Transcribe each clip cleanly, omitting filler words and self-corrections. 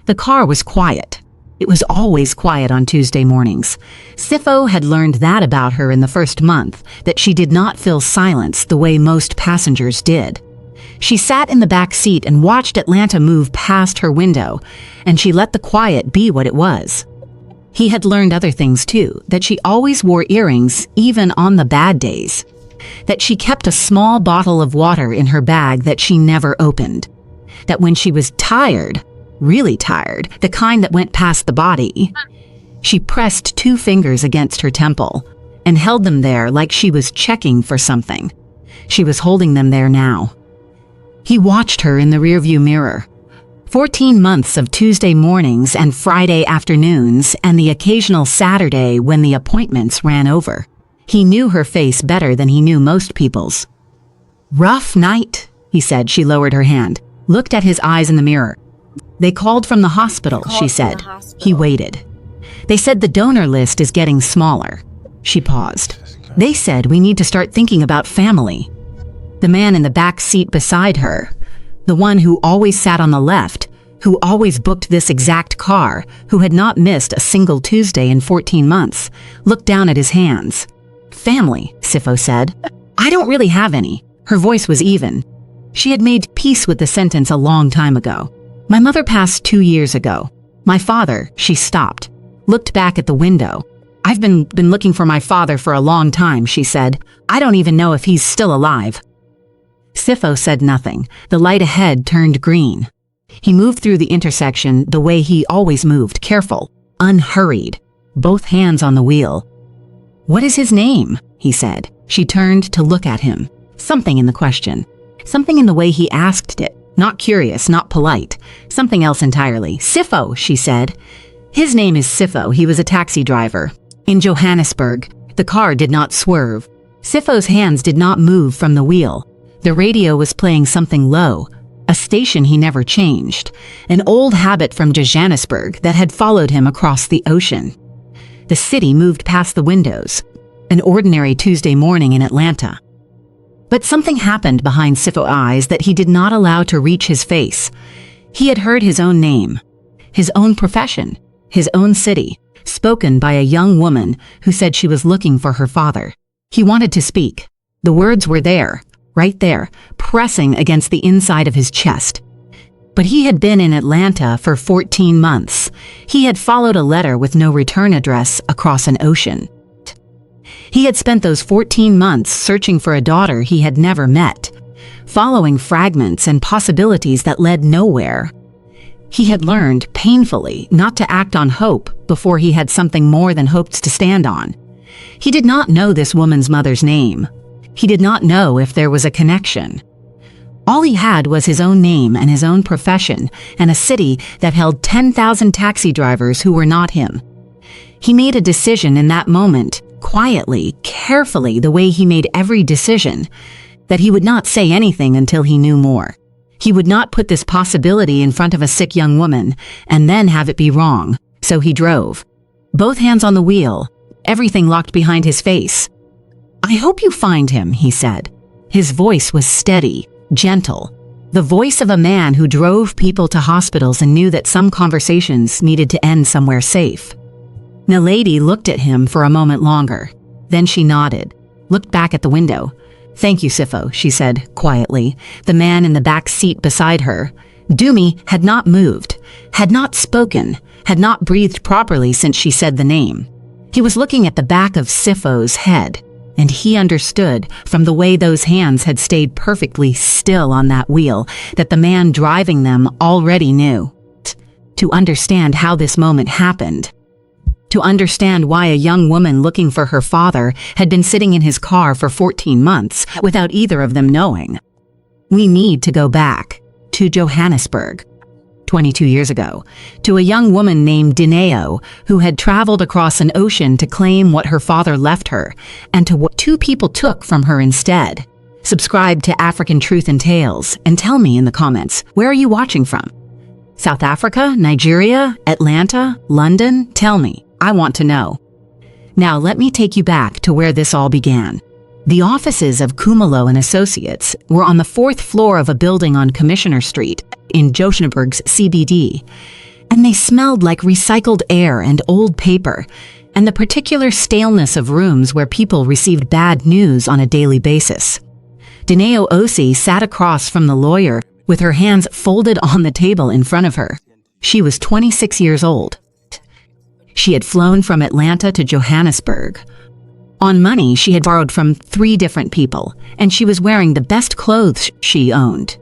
The car was quiet. It was always quiet on Tuesday mornings. Sipho had learned that about her in the first month, that she did not fill silence the way most passengers did. She sat in the back seat and watched Atlanta move past her window, and she let the quiet be what it was. He had learned other things too, that she always wore earrings even on the bad days, that she kept a small bottle of water in her bag that she never opened, that when she was tired, really tired, the kind that went past the body, she pressed 2 fingers against her temple and held them there like she was checking for something. She was holding them there now. He watched her in the rearview mirror. 14 months of Tuesday mornings and Friday afternoons and the occasional Saturday when the appointments ran over. He knew her face better than he knew most people's. "Rough night," he said. She lowered her hand, looked at his eyes in the mirror. "They called from the hospital," she said. He waited. "They said the donor list is getting smaller." She paused. "They said we need to start thinking about family." The man in the back seat beside her, the one who always sat on the left, who always booked this exact car, who had not missed a single Tuesday in 14 months, looked down at his hands. "Family," Sipho said. "I don't really have any." Her voice was even. She had made peace with the sentence a long time ago. "My mother passed 2 years ago. My father," she stopped, looked back at the window. "I've been looking for my father for a long time," she said. "I don't even know if he's still alive." Sipho said nothing. The light ahead turned green. He moved through the intersection the way he always moved, careful, unhurried, both hands on the wheel. "What is his name?" he said. She turned to look at him. Something in the question. Something in the way he asked it. Not curious, not polite. Something else entirely. "Sipho," she said. "His name is Sipho. He was a taxi driver. In Johannesburg." The car did not swerve. Sipho's hands did not move from the wheel. The radio was playing something low, a station he never changed, an old habit from Johannesburg that had followed him across the ocean. The city moved past the windows, an ordinary Tuesday morning in Atlanta. But something happened behind Sipho's eyes that he did not allow to reach his face. He had heard his own name, his own profession, his own city, spoken by a young woman who said she was looking for her father. He wanted to speak. The words were there, right there, pressing against the inside of his chest. But he had been in Atlanta for 14 months. He had followed a letter with no return address across an ocean. He had spent those 14 months searching for a daughter he had never met, following fragments and possibilities that led nowhere. He had learned, painfully, not to act on hope before he had something more than hopes to stand on. He did not know this woman's mother's name. He did not know if there was a connection. All he had was his own name and his own profession and a city that held 10,000 taxi drivers who were not him. He made a decision in that moment, quietly, carefully, the way he made every decision, that he would not say anything until he knew more. He would not put this possibility in front of a sick young woman and then have it be wrong. So he drove, both hands on the wheel, everything locked behind his face. "I hope you find him," he said. His voice was steady, gentle, the voice of a man who drove people to hospitals and knew that some conversations needed to end somewhere safe. Naledi looked at him for a moment longer. Then she nodded, looked back at the window. "Thank you, Sipho," she said quietly. The man in the back seat beside her, Dumi, had not moved, had not spoken, had not breathed properly since she said the name. He was looking at the back of Sipho's head, and he understood from the way those hands had stayed perfectly still on that wheel that the man driving them already knew. To understand how this moment happened. To understand why a young woman looking for her father had been sitting in his car for 14 months without either of them knowing. We need to go back to Johannesburg, 22 years ago, to a young woman named Dineo who had traveled across an ocean to claim what her father left her and to what 2 people took from her instead. Subscribe to African Truth and Tales and tell me in the comments, where are you watching from? South Africa, Nigeria, Atlanta, London? Tell me. I want to know. Now let me take you back to where this all began. The offices of Kumalo and Associates were on the 4th floor of a building on Commissioner Street in Johannesburg's CBD, and they smelled like recycled air and old paper, and the particular staleness of rooms where people received bad news on a daily basis. Dineo Osi sat across from the lawyer with her hands folded on the table in front of her. She was 26 years old. She had flown from Atlanta to Johannesburg. On money she had borrowed from 3 different people, and she was wearing the best clothes she owned.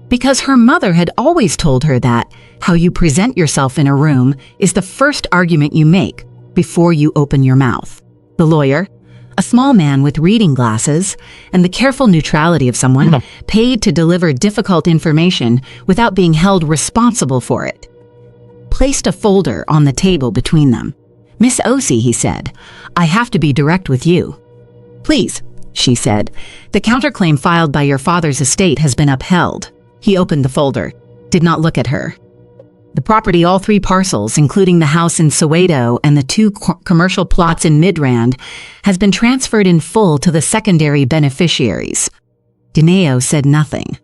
Because her mother had always told her that how you present yourself in a room is the first argument you make before you open your mouth. The lawyer, a small man with reading glasses and the careful neutrality of someone paid to deliver difficult information without being held responsible for it, placed a folder on the table between them. "Miss Osi," he said, "I have to be direct with you." "Please," she said, "the counterclaim filed by your father's estate has been upheld." He opened the folder, did not look at her. "The property, all 3 parcels, including the house in Soweto and the 2 commercial plots in Midrand, has been transferred in full to the secondary beneficiaries." Dineo said nothing.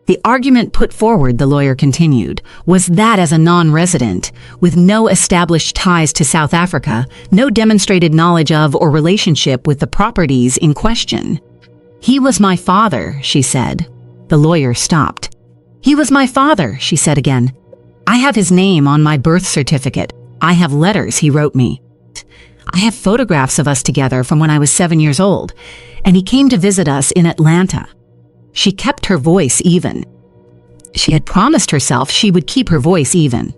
"The argument put forward," the lawyer continued, "was that as a non-resident, with no established ties to South Africa, no demonstrated knowledge of or relationship with the properties in question." "He was my father," she said. The lawyer stopped. "He was my father," she said again. "I have his name on my birth certificate. I have letters he wrote me. I have photographs of us together from when I was 7 years old, and he came to visit us in Atlanta." She kept her voice even. She had promised herself she would keep her voice even.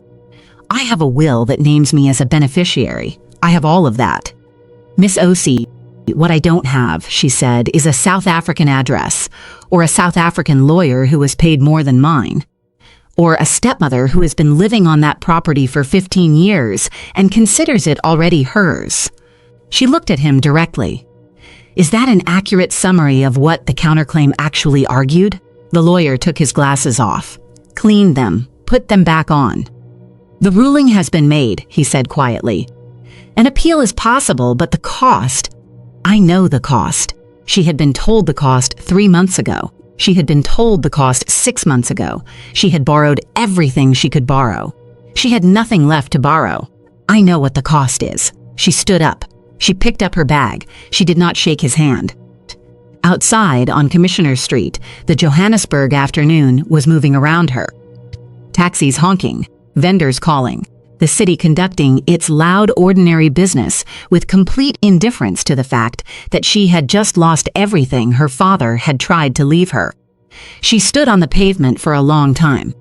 "I have a will that names me as a beneficiary. I have all of that." "Miss Osi, what I don't have," she said, "is a South African address, or a South African lawyer who was paid more than mine, or a stepmother who has been living on that property for 15 years and considers it already hers." She looked at him directly. "Is that an accurate summary of what the counterclaim actually argued?" The lawyer took his glasses off, cleaned them, put them back on. "The ruling has been made," he said quietly. "An appeal is possible, but the cost—" "I know the cost." She had been told the cost 3 months ago. She had been told the cost 6 months ago. She had borrowed everything she could borrow. She had nothing left to borrow. "I know what the cost is." She stood up. She picked up her bag. She did not shake his hand. Outside, on Commissioner Street, the Johannesburg afternoon was moving around her. Taxis honking, vendors calling, the city conducting its loud, ordinary business with complete indifference to the fact that she had just lost everything her father had tried to leave her. She stood on the pavement for a long time.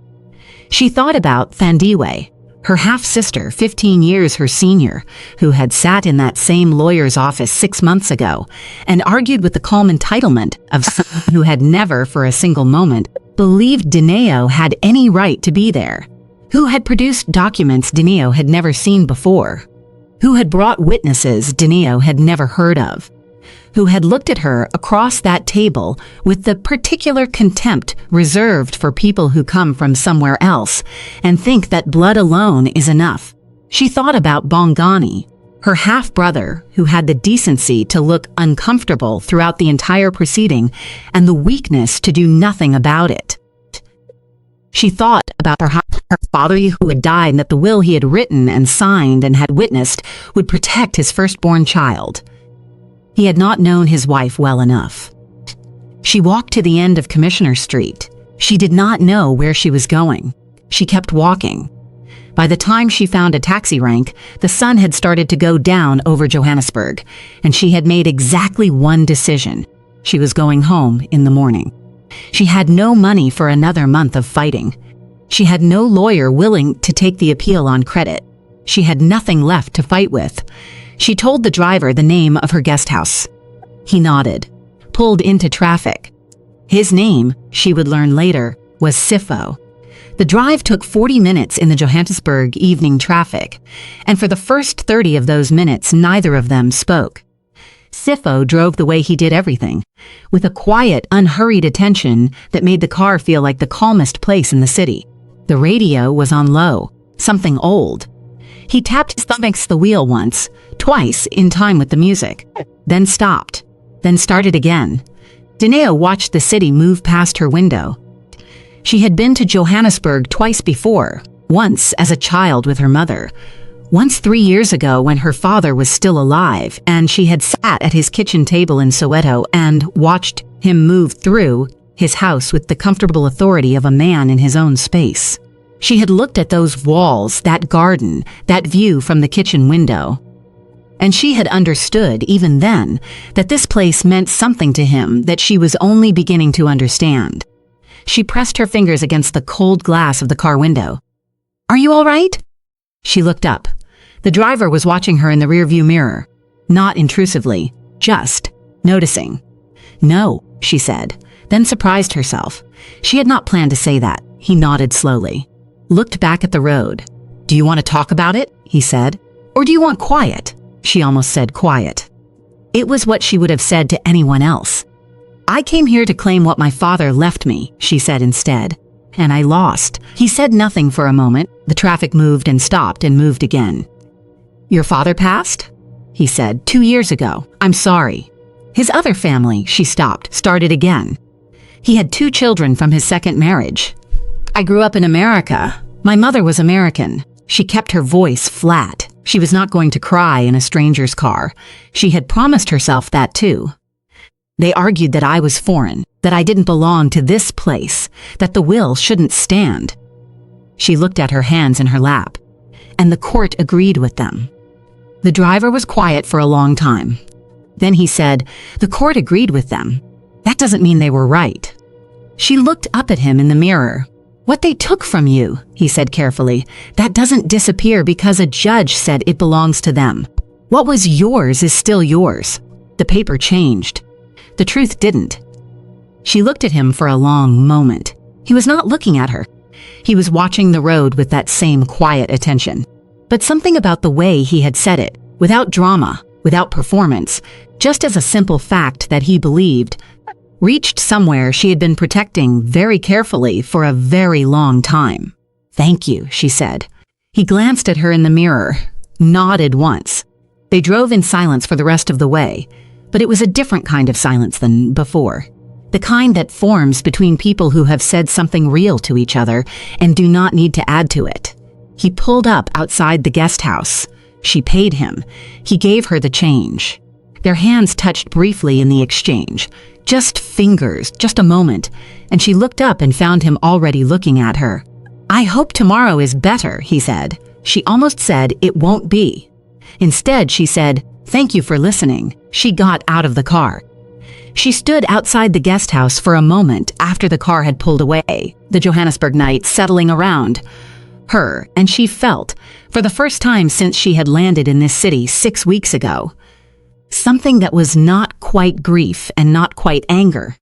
She thought about Thandiwe, her half-sister, 15 years her senior, who had sat in that same lawyer's office 6 months ago and argued with the calm entitlement of someone who had never, for a single moment, believed Dineo had any right to be there, who had produced documents Dineo had never seen before, who had brought witnesses Dineo had never heard of, who had looked at her across that table with the particular contempt reserved for people who come from somewhere else and think that blood alone is enough. She thought about Bongani, her half-brother, who had the decency to look uncomfortable throughout the entire proceeding and the weakness to do nothing about it. She thought about her father who had died and that the will he had written and signed and had witnessed would protect his firstborn child. He had not known his wife well enough. She walked to the end of Commissioner Street. She did not know where she was going. She kept walking. By the time she found a taxi rank, the sun had started to go down over Johannesburg, and she had made exactly one decision. She was going home in the morning. She had no money for another month of fighting. She had no lawyer willing to take the appeal on credit. She had nothing left to fight with. She told the driver the name of her guest house. He nodded, pulled into traffic. His name, she would learn later, was Sipho. The drive took 40 minutes in the Johannesburg evening traffic, and for the first 30 of those minutes, neither of them spoke. Sipho drove the way he did everything, with a quiet, unhurried attention that made the car feel like the calmest place in the city. The radio was on low, something old. He tapped his thumb against the wheel once, twice in time with the music, then stopped, then started again. Dineo watched the city move past her window. She had been to Johannesburg twice before, Once as a child with her mother. Once 3 years ago when her father was still alive and she had sat at his kitchen table in Soweto and watched him move through his house with the comfortable authority of a man in his own space. She had looked at those walls, that garden, that view from the kitchen window. And she had understood, even then, that this place meant something to him that she was only beginning to understand. She pressed her fingers against the cold glass of the car window. "Are you all right?" She looked up. The driver was watching her in the rearview mirror. Not intrusively, just noticing. "No," she said, then surprised herself. She had not planned to say that. He nodded slowly. Looked back at the road. "Do you want to talk about it?" he said. "Or do you want quiet?" She almost said quiet. It was what she would have said to anyone else. "I came here to claim what my father left me," she said instead. "And I lost." He said nothing for a moment. The traffic moved and stopped and moved again. "Your father passed?" he said. 2 years ago. I'm sorry." "His other family," she stopped, started again. "He had 2 children from his second marriage. I grew up in America. My mother was American." She kept her voice flat. She was not going to cry in a stranger's car. She had promised herself that too. "They argued that I was foreign, that I didn't belong to this place, that the will shouldn't stand." She looked at her hands in her lap. "And the court agreed with them." The driver was quiet for a long time. Then he said, "The court agreed with them. That doesn't mean they were right." She looked up at him in the mirror. "What they took from you," he said carefully, "that doesn't disappear because a judge said it belongs to them. What was yours is still yours. The paper changed. The truth didn't." She looked at him for a long moment. He was not looking at her. He was watching the road with that same quiet attention. But something about the way he had said it, without drama, without performance, just as a simple fact that he believed, reached somewhere she had been protecting very carefully for a very long time. "Thank you," she said. He glanced at her in the mirror, nodded once. They drove in silence for the rest of the way, but it was a different kind of silence than before. The kind that forms between people who have said something real to each other and do not need to add to it. He pulled up outside the guest house. She paid him. He gave her the change. Their hands touched briefly in the exchange. Just fingers, just a moment, and she looked up and found him already looking at her. "I hope tomorrow is better," he said. She almost said, "It won't be." Instead, she said, "Thank you for listening." She got out of the car. She stood outside the guest house for a moment after the car had pulled away, the Johannesburg night settling around her, and she felt, for the first time since she had landed in this city 6 weeks ago, something that was not quite grief and not quite anger.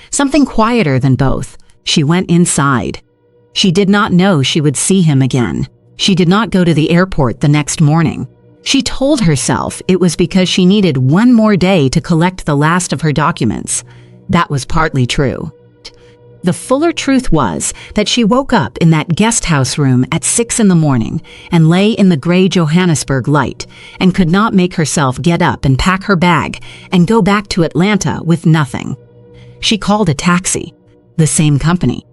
Something quieter than both. She went inside. She did not know she would see him again. She did not go to the airport the next morning. She told herself it was because she needed 1 more day to collect the last of her documents. That was partly true. The fuller truth was that she woke up in that guest house room at 6 in the morning and lay in the gray Johannesburg light and could not make herself get up and pack her bag and go back to Atlanta with nothing. She called a taxi, the same company.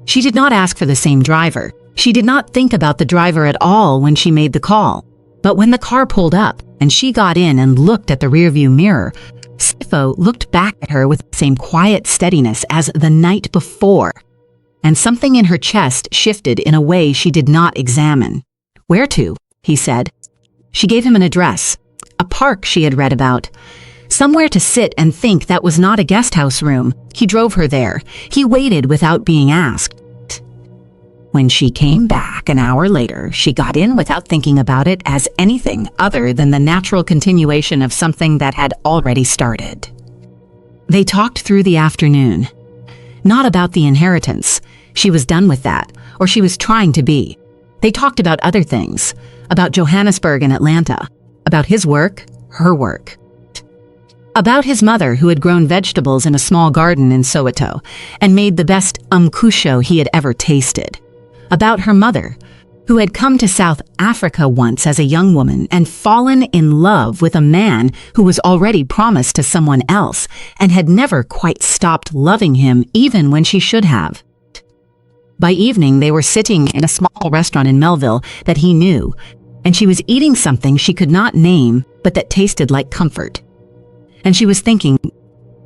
She did not ask for the same driver. She did not think about the driver at all when she made the call. But when the car pulled up and she got in and looked at the rearview mirror, Sipho looked back at her with the same quiet steadiness as the night before, and something in her chest shifted in a way she did not examine. "Where to?" he said. She gave him an address, a park she had read about. Somewhere to sit and think that was not a guest house room. He drove her there. He waited without being asked. When she came back an hour later, she got in without thinking about it as anything other than the natural continuation of something that had already started. They talked through the afternoon. Not about the inheritance. She was done with that, or she was trying to be. They talked about other things, about Johannesburg and Atlanta, about his work, her work. About his mother who had grown vegetables in a small garden in Soweto and made the best umkusho he had ever tasted. About her mother, who had come to South Africa once as a young woman and fallen in love with a man who was already promised to someone else and had never quite stopped loving him even when she should have. By evening, they were sitting in a small restaurant in Melville that he knew, and she was eating something she could not name, but that tasted like comfort. And she was thinking,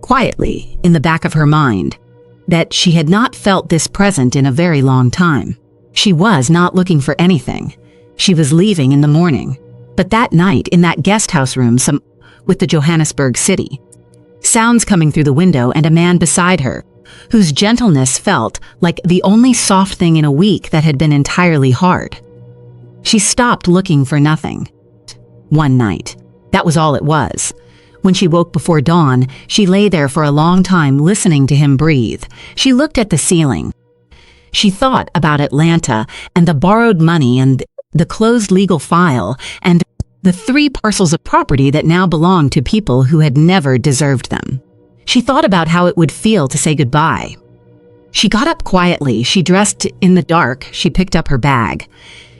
quietly, in the back of her mind, that she had not felt this present in a very long time. She was not looking for anything. She was leaving in the morning. But that night, in that guest house room with the Johannesburg city, sounds coming through the window and a man beside her, whose gentleness felt like the only soft thing in a week that had been entirely hard. She stopped looking for nothing. One night. That was all it was. When she woke before dawn, she lay there for a long time listening to him breathe. She looked at the ceiling. She thought about Atlanta and the borrowed money and the closed legal file and the 3 parcels of property that now belonged to people who had never deserved them. She thought about how it would feel to say goodbye. She got up quietly. She dressed in the dark. She picked up her bag.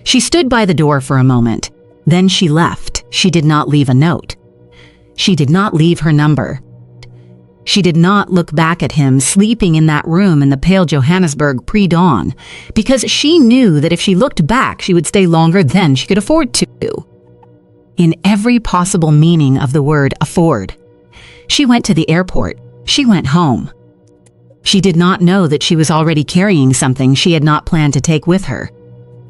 She stood by the door for a moment. Then she left. She did not leave a note. She did not leave her number. She did not look back at him sleeping in that room in the pale Johannesburg pre-dawn, because she knew that if she looked back, she would stay longer than she could afford to. In every possible meaning of the word afford. She went to the airport. She went home. She did not know that she was already carrying something she had not planned to take with her.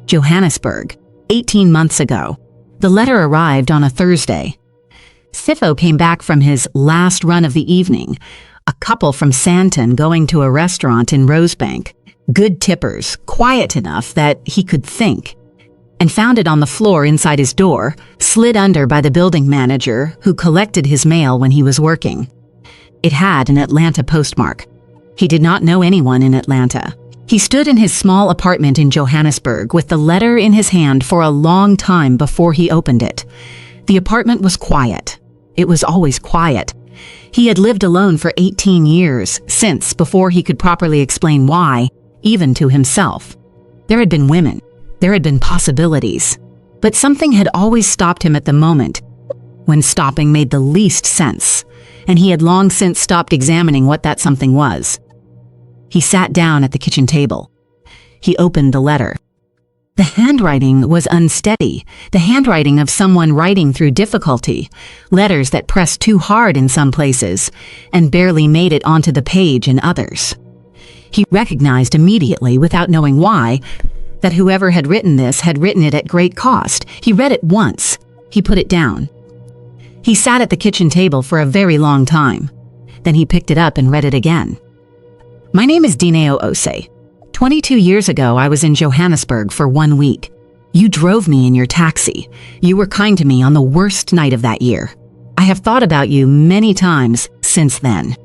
Johannesburg, 18 months ago. The letter arrived on a Thursday. Sipho came back from his last run of the evening, a couple from Sandton going to a restaurant in Rosebank, good tippers, quiet enough that he could think, and found it on the floor inside his door, slid under by the building manager who collected his mail when he was working. It had an Atlanta postmark. He did not know anyone in Atlanta. He stood in his small apartment in Johannesburg with the letter in his hand for a long time before he opened it. The apartment was quiet. It was always quiet. He had lived alone for 18 years, before he could properly explain why, even to himself. There had been women. There had been possibilities. But something had always stopped him at the moment, when stopping made the least sense, and he had long since stopped examining what that something was. He sat down at the kitchen table. He opened the letter. The handwriting was unsteady, the handwriting of someone writing through difficulty, letters that pressed too hard in some places and barely made it onto the page in others. He recognized immediately, without knowing why, that whoever had written this had written it at great cost. He read it once. He put it down. He sat at the kitchen table for a very long time. Then he picked it up and read it again. My name is Dineo Ose. 22 years ago, I was in Johannesburg for 1 week. You drove me in your taxi. You were kind to me on the worst night of that year. I have thought about you many times since then.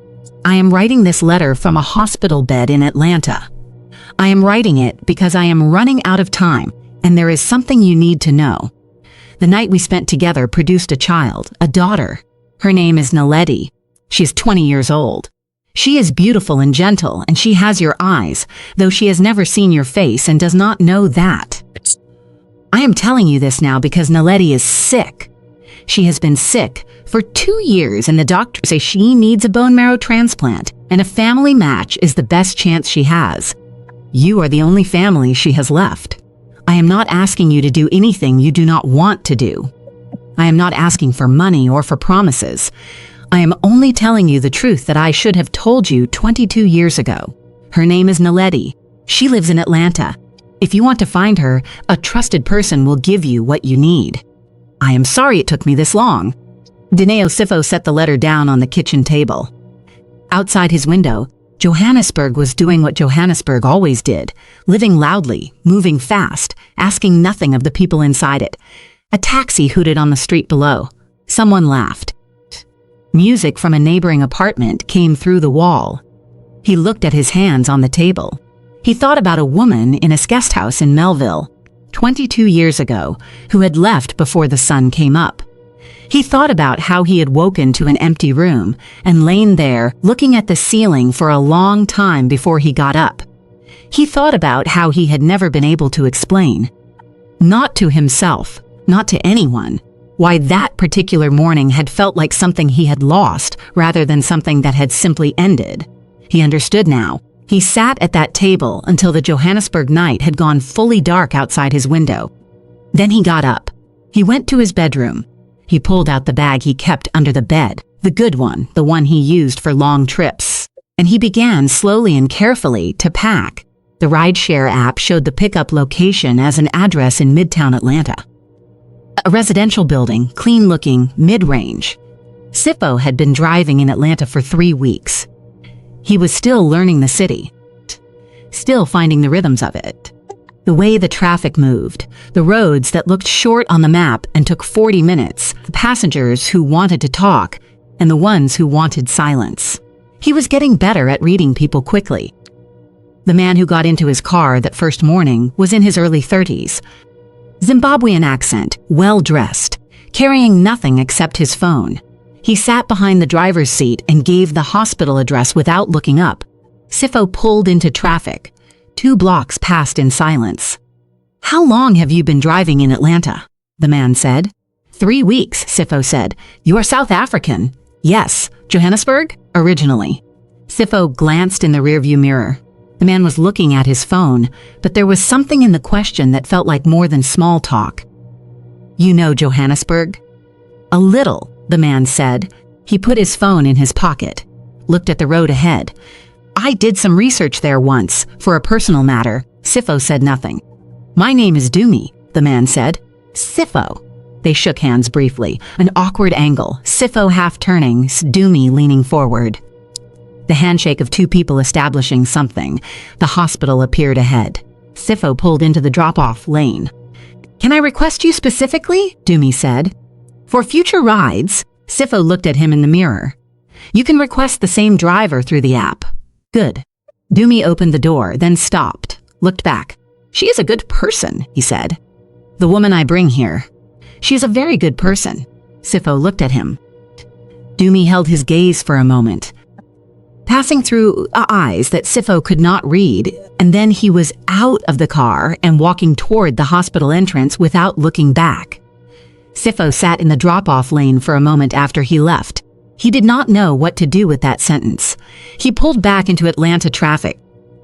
I am writing this letter from a hospital bed in Atlanta. I am writing it because I am running out of time, and there is something you need to know. The night we spent together produced a child, a daughter. Her name is Naledi. She is 20 years old. She is beautiful and gentle, and she has your eyes, though she has never seen your face and does not know that. I am telling you this now because Naledi is sick. She has been sick for 2 years, and the doctors say she needs a bone marrow transplant, and a family match is the best chance she has. You are the only family she has left. I am not asking you to do anything you do not want to do. I am not asking for money or for promises. I am only telling you the truth that I should have told you 22 years ago. Her name is Naledi. She lives in Atlanta. If you want to find her, a trusted person will give you what you need. I am sorry it took me this long. Dineo Sipho set the letter down on the kitchen table. Outside his window, Johannesburg was doing what Johannesburg always did, living loudly, moving fast, asking nothing of the people inside it. A taxi hooted on the street below. Someone laughed. Music from a neighboring apartment came through the wall. He looked at his hands on the table. He thought about a woman in a guest house in Melville, 22 years ago, who had left before the sun came up. He thought about how he had woken to an empty room and lain there looking at the ceiling for a long time before he got up. He thought about how he had never been able to explain, not to himself, not to anyone, why that particular morning had felt like something he had lost rather than something that had simply ended. He understood now. He sat at that table until the Johannesburg night had gone fully dark outside his window. Then he got up. He went to his bedroom. He pulled out the bag he kept under the bed, the good one, the one he used for long trips. And he began slowly and carefully to pack. The rideshare app showed the pickup location as an address in Midtown Atlanta. A residential building, clean-looking, mid-range. Sipho had been driving in Atlanta for 3 weeks. He was still learning the city, still finding the rhythms of it. The way the traffic moved, the roads that looked short on the map and took 40 minutes, the passengers who wanted to talk, and the ones who wanted silence. He was getting better at reading people quickly. The man who got into his car that first morning was in his early 30s. Zimbabwean accent, well-dressed, carrying nothing except his phone. He sat behind the driver's seat and gave the hospital address without looking up. Sipho pulled into traffic. 2 blocks passed in silence. "How long have you been driving in Atlanta?" the man said. 3 weeks, Sipho said. "You are South African." "Yes, Johannesburg, originally." Sipho glanced in the rearview mirror. The man was looking at his phone, but there was something in the question that felt like more than small talk. "You know Johannesburg?" "A little," the man said. He put his phone in his pocket, looked at the road ahead. "I did some research there once, for a personal matter." Sipho said nothing. "My name is Dumi," the man said. "Sipho." They shook hands briefly, an awkward angle, Sipho half turning, Dumi leaning forward. The handshake of 2 people establishing something. The hospital appeared ahead. Sipho pulled into the drop-off lane. "Can I request you specifically?" Dumi said. "For future rides," Sipho looked at him in the mirror. "You can request the same driver through the app." "Good." Dumi opened the door, then stopped, looked back. "She is a good person," he said. "The woman I bring here. She is a very good person." Sipho looked at him. Dumi held his gaze for a moment, passing through eyes that Sipho could not read, and then he was out of the car and walking toward the hospital entrance without looking back. Sipho sat in the drop-off lane for a moment after he left. He did not know what to do with that sentence. He pulled back into Atlanta traffic.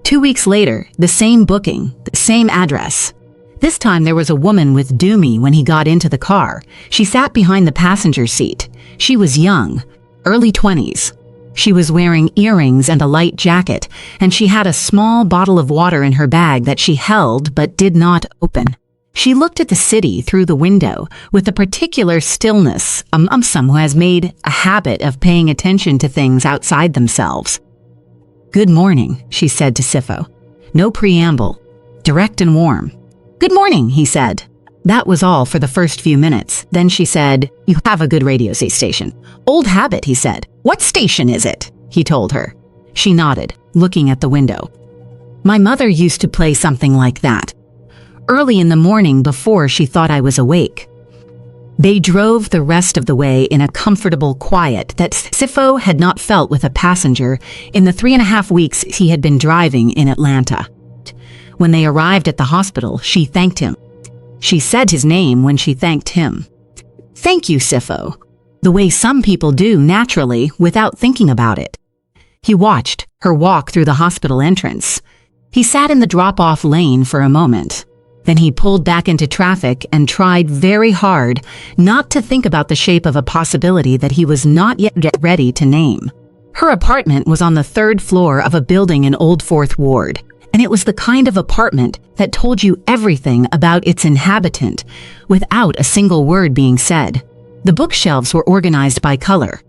2 weeks later, the same booking, the same address. This time there was a woman with Dumi when he got into the car. She sat behind the passenger seat. She was young, early 20s. She was wearing earrings and a light jacket, and she had a small bottle of water in her bag that she held but did not open. She looked at the city through the window with a particular stillness, someone who has made a habit of paying attention to things outside themselves. "Good morning," she said to Sipho. No preamble, direct and warm. "Good morning," he said. That was all for the first few minutes. Then she said, "You have a good radio station." "Old habit," he said. "What station is it?" he told her. She nodded, looking at the window. "My mother used to play something like that. Early in the morning before she thought I was awake." They drove the rest of the way in a comfortable quiet that Sipho had not felt with a passenger in the 3.5 weeks he had been driving in Atlanta. When they arrived at the hospital, she thanked him. She said his name when she thanked him. "Thank you, Sipho," the way some people do naturally without thinking about it. He watched her walk through the hospital entrance. He sat in the drop-off lane for a moment. Then he pulled back into traffic and tried very hard not to think about the shape of a possibility that he was not yet ready to name. Her apartment was on the 3rd floor of a building in Old 4th Ward, and it was the kind of apartment that told you everything about its inhabitant without a single word being said. The bookshelves were organized by color,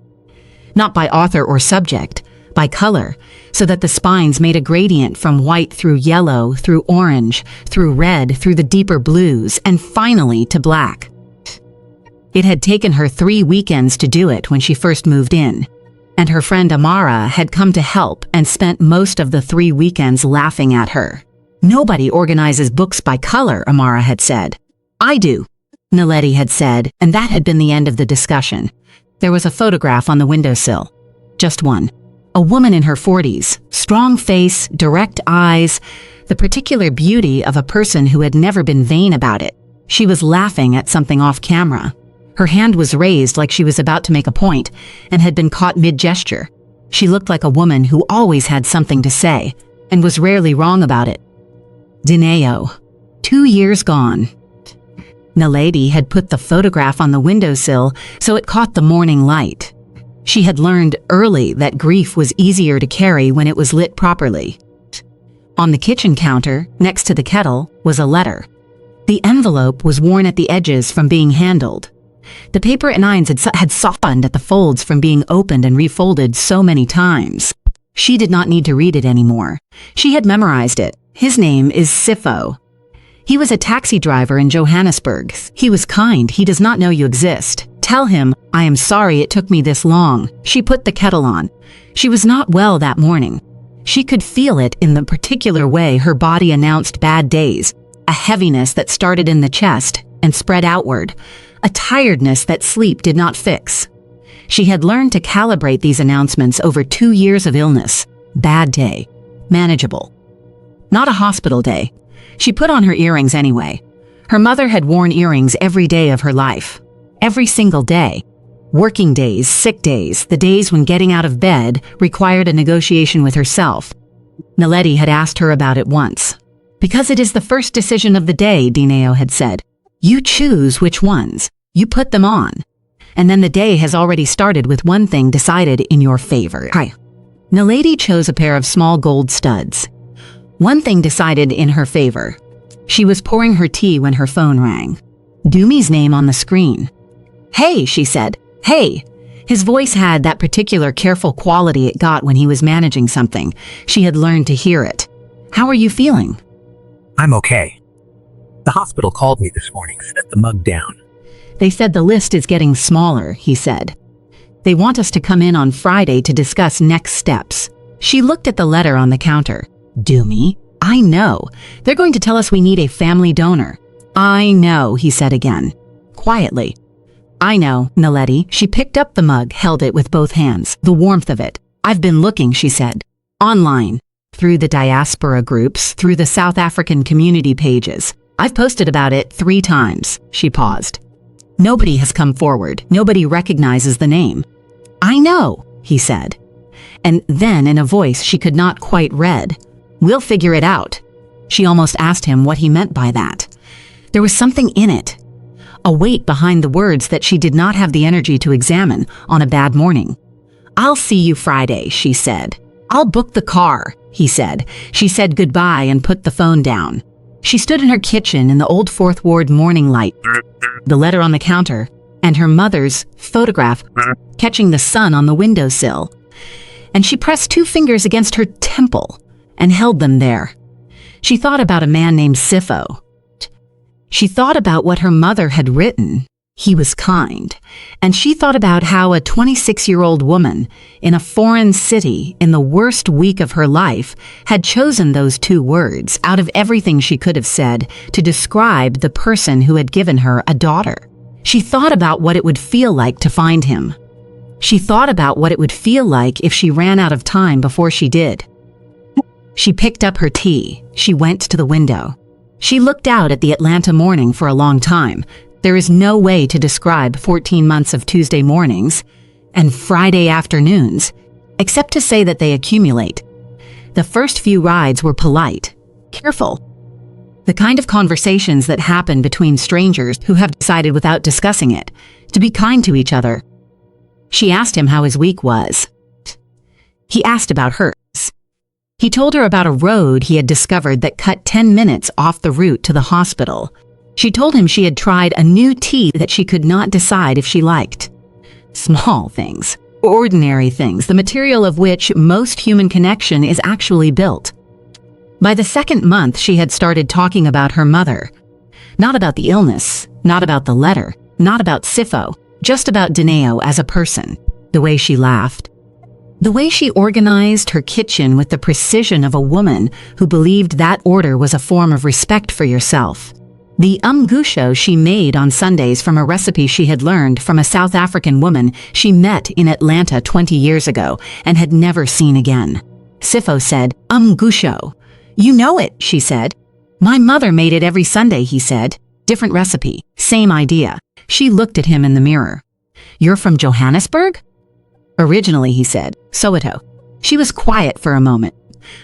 not by author or subject, by color, so that the spines made a gradient from white through yellow, through orange, through red, through the deeper blues, and finally to black. It had taken her 3 weekends to do it when she first moved in, and her friend Amara had come to help and spent most of the 3 weekends laughing at her. "Nobody organizes books by color," Amara had said. "I do," Naledi had said, and that had been the end of the discussion. There was a photograph on the windowsill. Just one. A woman in her 40s, strong face, direct eyes, the particular beauty of a person who had never been vain about it. She was laughing at something off camera. Her hand was raised like she was about to make a point and had been caught mid-gesture. She looked like a woman who always had something to say, and was rarely wrong about it. Dineo. 2 years gone. Naledi had put the photograph on the windowsill so it caught the morning light. She had learned early that grief was easier to carry when it was lit properly. On the kitchen counter, next to the kettle, was a letter. The envelope was worn at the edges from being handled. The paper at nines had softened at the folds from being opened and refolded so many times. She did not need to read it anymore. She had memorized it. His name is Sipho. He was a taxi driver in Johannesburg. He was kind. He does not know you exist. Tell him, I am sorry it took me this long. She put the kettle on. She was not well that morning. She could feel it in the particular way her body announced bad days, a heaviness that started in the chest and spread outward, a tiredness that sleep did not fix. She had learned to calibrate these announcements over 2 years of illness. Bad day. Manageable. Not a hospital day. She put on her earrings anyway. Her mother had worn earrings every day of her life. Every single day. Working days, sick days, the days when getting out of bed required a negotiation with herself. Naledi had asked her about it once. Because it is the first decision of the day, Dineo had said. You choose which ones. You put them on. And then the day has already started with one thing decided in your favor. Hi. Naledi chose a pair of small gold studs. One thing decided in her favor. She was pouring her tea when her phone rang. Dumi's name on the screen. Hey, she said. Hey. His voice had that particular careful quality it got when he was managing something. She had learned to hear it. How are you feeling? I'm okay. The hospital called me this morning, set the mug down. They said the list is getting smaller, he said. They want us to come in on Friday to discuss next steps. She looked at the letter on the counter. Dumi? I know. They're going to tell us we need a family donor. I know, he said again. Quietly. I know, Naledi. She picked up the mug, held it with both hands, the warmth of it. I've been looking, she said. Online. Through the diaspora groups, through the South African community pages. I've posted about it 3 times. She paused. Nobody has come forward. Nobody recognizes the name. I know, he said. And then in a voice she could not quite read. We'll figure it out. She almost asked him what he meant by that. There was something in it. A weight behind the words that she did not have the energy to examine on a bad morning. I'll see you Friday, she said. I'll book the car, he said. She said goodbye and put the phone down. She stood in her kitchen in the old 4th Ward morning light, the letter on the counter, and her mother's photograph catching the sun on the windowsill. And she pressed 2 fingers against her temple and held them there. She thought about a man named Sipho. She thought about what her mother had written. He was kind. And she thought about how a 26-year-old woman in a foreign city in the worst week of her life had chosen those 2 words out of everything she could have said to describe the person who had given her a daughter. She thought about what it would feel like to find him. She thought about what it would feel like if she ran out of time before she did. She picked up her tea. She went to the window. She looked out at the Atlanta morning for a long time. There is no way to describe 14 months of Tuesday mornings and Friday afternoons, except to say that they accumulate. The first few rides were polite, careful. The kind of conversations that happen between strangers who have decided without discussing it to be kind to each other. She asked him how his week was. He asked about hers. He told her about a road he had discovered that cut 10 minutes off the route to the hospital. She told him she had tried a new tea that she could not decide if she liked. Small things, ordinary things, the material of which most human connection is actually built. By the 2nd month, she had started talking about her mother. Not about the illness, not about the letter, not about Sipho, just about Dineo as a person, the way she laughed. The way she organized her kitchen with the precision of a woman who believed that order was a form of respect for yourself. The gusho she made on Sundays from a recipe she had learned from a South African woman she met in Atlanta 20 years ago and had never seen again. Sipho said, gusho. You know it, she said. My mother made it every Sunday, he said. Different recipe, same idea. She looked at him in the mirror. You're from Johannesburg? Originally, he said, Soweto. She was quiet for a moment.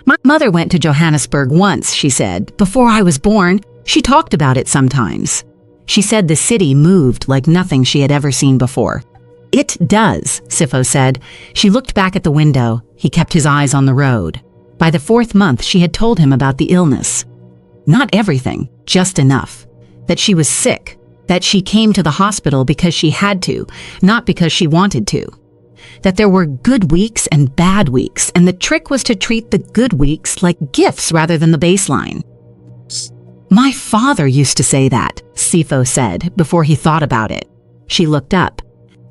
My mother went to Johannesburg once, she said. Before I was born, she talked about it sometimes. She said the city moved like nothing she had ever seen before. It does, Sipho said. She looked back at the window. He kept his eyes on the road. By the 4th month, she had told him about the illness. Not everything, just enough. That she was sick. That she came to the hospital because she had to, not because she wanted to. That there were good weeks and bad weeks, and the trick was to treat the good weeks like gifts rather than the baseline. My father used to say that, Sipho said, before he thought about it. She looked up.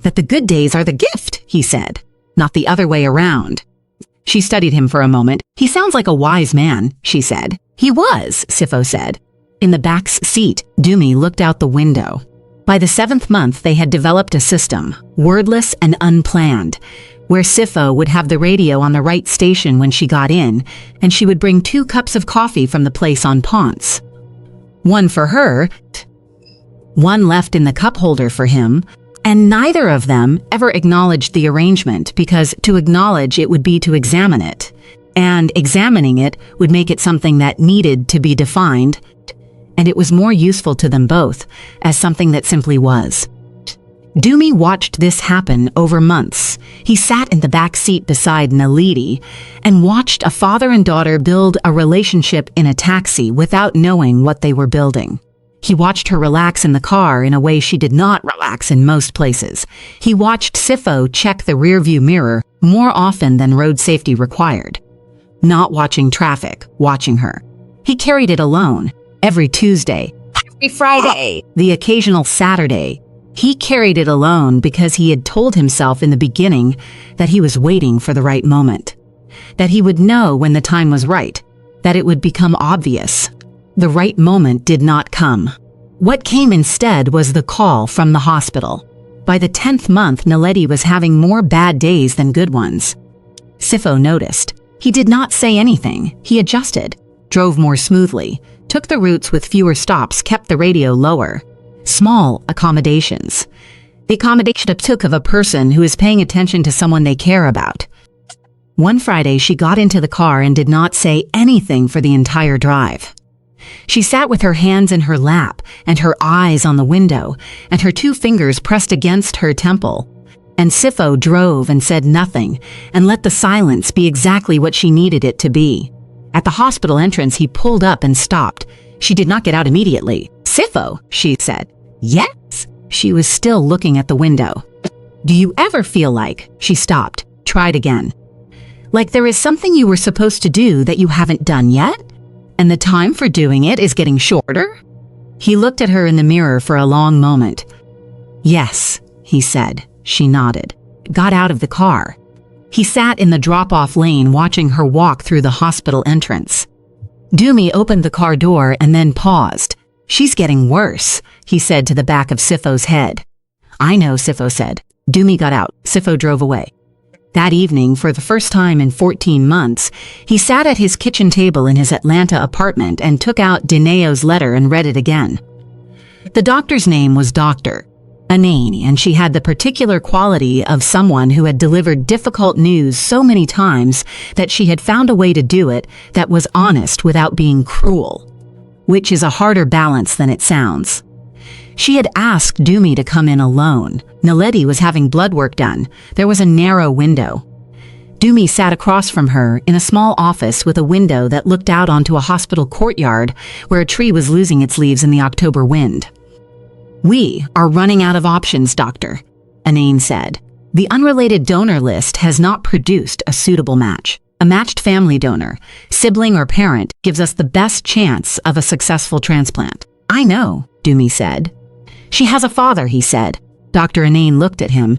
That the good days are the gift, he said, not the other way around. She studied him for a moment. He sounds like a wise man, she said. He was, Sipho said. In the back seat, Dumi looked out the window. By the 7th month, they had developed a system, wordless and unplanned, where Sipho would have the radio on the right station when she got in, and she would bring 2 cups of coffee from the place on Ponce. One for her, one left in the cup holder for him, and neither of them ever acknowledged the arrangement because to acknowledge it would be to examine it, and examining it would make it something that needed to be defined, and it was more useful to them both as something that simply was. Dumi watched this happen over months. He sat in the back seat beside Naledi and watched a father and daughter build a relationship in a taxi without knowing what they were building. He watched her relax in the car in a way she did not relax in most places. He watched Sipho check the rearview mirror more often than road safety required. Not watching traffic, watching her. He carried it alone, every Tuesday, every Friday, the occasional Saturday. He carried it alone because he had told himself in the beginning that he was waiting for the right moment, that he would know when the time was right, that it would become obvious. The right moment did not come. What came instead was the call from the hospital. By the 10th month, Naledi was having more bad days than good ones. Sipho noticed. He did not say anything. He adjusted, drove more smoothly, took the routes with fewer stops, kept the radio lower. Small accommodations. The accommodation it took of a person who is paying attention to someone they care about. One Friday, she got into the car and did not say anything for the entire drive. She sat with her hands in her lap and her eyes on the window and her 2 fingers pressed against her temple. And Sipho drove and said nothing and let the silence be exactly what she needed it to be. At the hospital entrance, he pulled up and stopped. She did not get out immediately. Sipho, she said. Yes. She was still looking at the window. Do you ever feel like, she stopped, tried again, like there is something you were supposed to do that you haven't done yet? And the time for doing it is getting shorter? He looked at her in the mirror for a long moment. Yes, he said. She nodded, got out of the car. He sat in the drop-off lane watching her walk through the hospital entrance. Dumi opened the car door and then paused. She's getting worse, he said to the back of Sipho's head. I know, Sipho said. Dumi got out. Sipho drove away. That evening, for the first time in 14 months, he sat at his kitchen table in his Atlanta apartment and took out Dineo's letter and read it again. The doctor's name was Dr. Anane, and she had the particular quality of someone who had delivered difficult news so many times that she had found a way to do it that was honest without being cruel, which is a harder balance than it sounds. She had asked Dumi to come in alone. Naledi was having blood work done. There was a narrow window. Dumi sat across from her in a small office with a window that looked out onto a hospital courtyard where a tree was losing its leaves in the October wind. We are running out of options, Doctor, Anane said. The unrelated donor list has not produced a suitable match. A matched family donor, sibling or parent, gives us the best chance of a successful transplant. I know, Dumi said. She has a father, he said. Dr. Anane looked at him.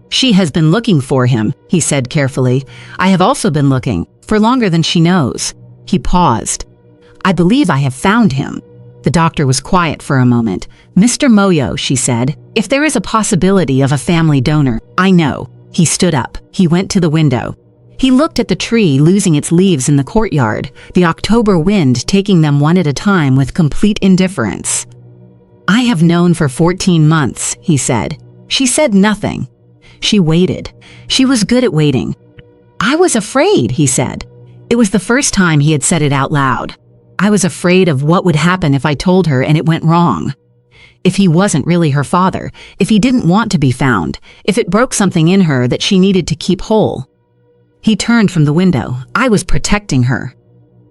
She has been looking for him, he said carefully. I have also been looking, for longer than she knows. He paused. I believe I have found him. The doctor was quiet for a moment. Mr. Moyo, she said, if there is a possibility of a family donor, I know. He stood up. He went to the window. He looked at the tree losing its leaves in the courtyard, the October wind taking them one at a time with complete indifference. I have known for 14 months, he said. She said nothing. She waited. She was good at waiting. I was afraid, he said. It was the first time he had said it out loud. I was afraid of what would happen if I told her and it went wrong. If he wasn't really her father, if he didn't want to be found, if it broke something in her that she needed to keep whole. He turned from the window. I was protecting her.